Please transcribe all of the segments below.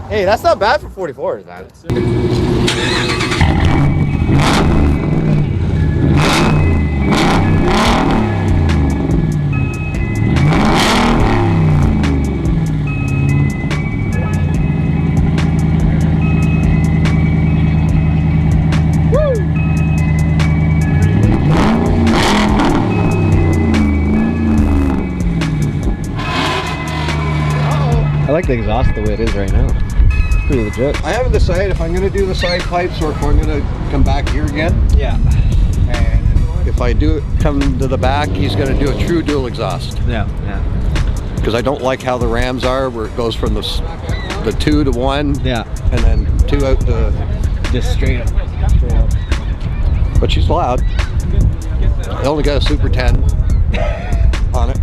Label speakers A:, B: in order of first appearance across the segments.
A: Hey, that's not bad for 44s, man.
B: I like the exhaust the way it is right now. It's pretty legit.
C: I haven't decided if I'm going to do the side pipes or if I'm going to come back here again.
B: Yeah.
C: And if I do come to the back, he's going to do a true dual exhaust.
B: Yeah, yeah.
C: Because I don't like how the Rams are, where it goes from the 2 to 1.
B: Yeah.
C: And then 2 out to...
B: Just straight up. Straight up.
C: But she's loud. I only got a Super 10 on it.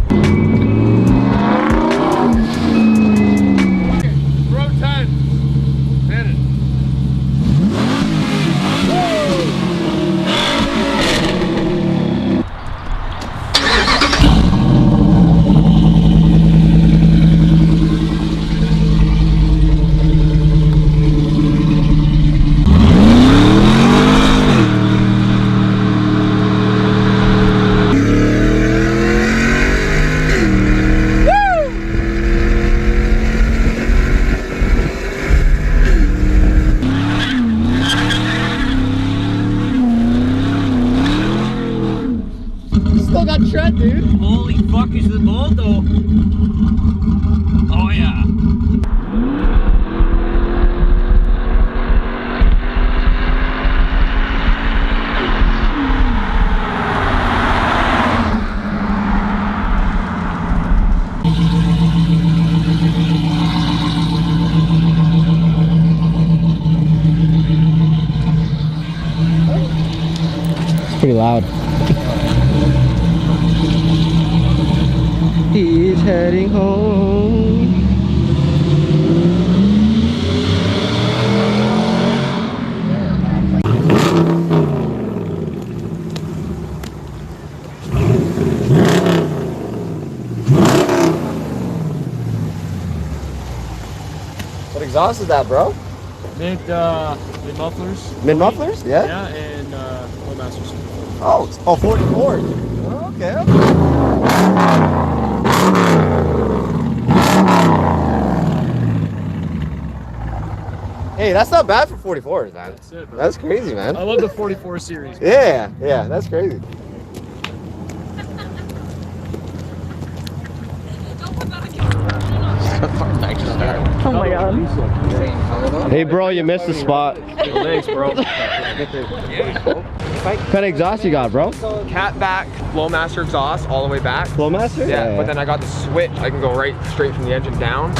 A: Tread, dude.
B: Holy fuck, is the ball though? Oh yeah. It's pretty loud. He's heading home.
A: What exhaust is that, bro?
D: Mid mufflers.
A: Mid mufflers? Yeah.
D: Yeah, and Flowmaster.
A: Oh, 44. Okay. Hey, that's not bad for 44s, man.
D: That's it, bro.
A: That's crazy, man.
D: I love the 44 series.
A: Yeah, yeah, that's crazy.
E: Oh my god.
B: Hey bro, you missed the spot.
D: Thanks, bro.
B: What kind of exhaust you got, bro?
F: Cat back Flowmaster exhaust all the way back.
B: Flowmaster?
F: Yeah, but then I got the switch. I can go right straight from the engine down.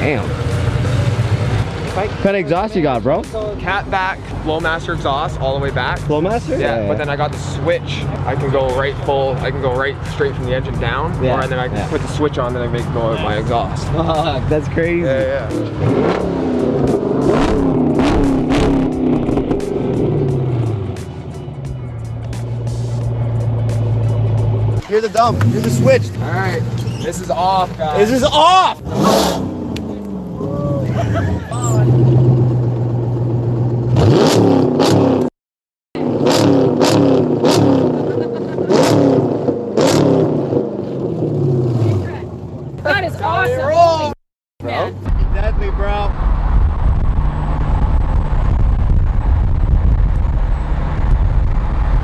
B: Damn. What kind kind of exhaust you got, bro?
F: Cat back, Flowmaster exhaust all the way back.
B: Flowmaster?
F: Yeah, but then I got the switch. I can go right full. I can go right straight from the engine down,
B: Yeah,
F: or then I can put the switch on, then I make go with my exhaust.
B: Fuck, that's crazy.
F: Yeah.
A: Hear the dump. Hear the switch.
F: All right, this is off, guys.
A: This is off.
E: That is awesome. Man.
A: Deadly, bro.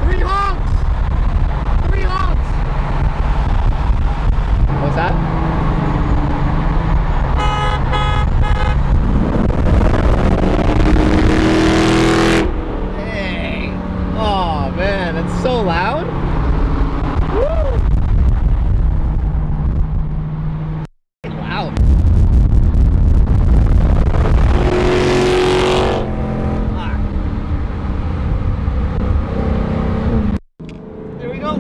A: Three honks. What's that? Dang. Oh man, it's so loud. Woo. Loud. There we go.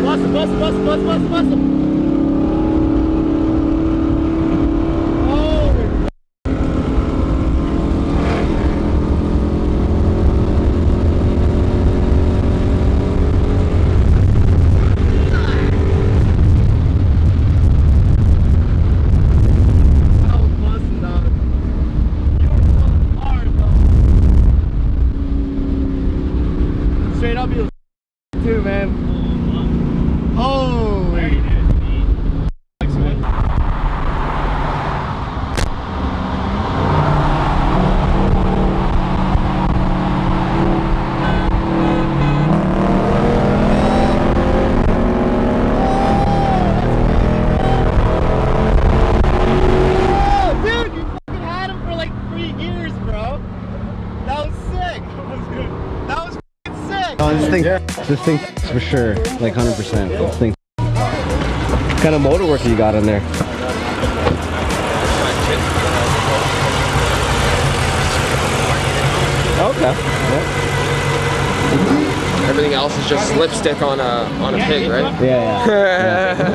A: Bust him. Straight up, you too, man. Holy. Dude, you fucking had him for like 3 years, bro. That was sick. That was sick.
B: Oh, this thing for sure, like 100%. This thing. What kind of motor work you got in there? Okay. Yeah.
F: Everything else is just lipstick on a pig, right?
B: Yeah.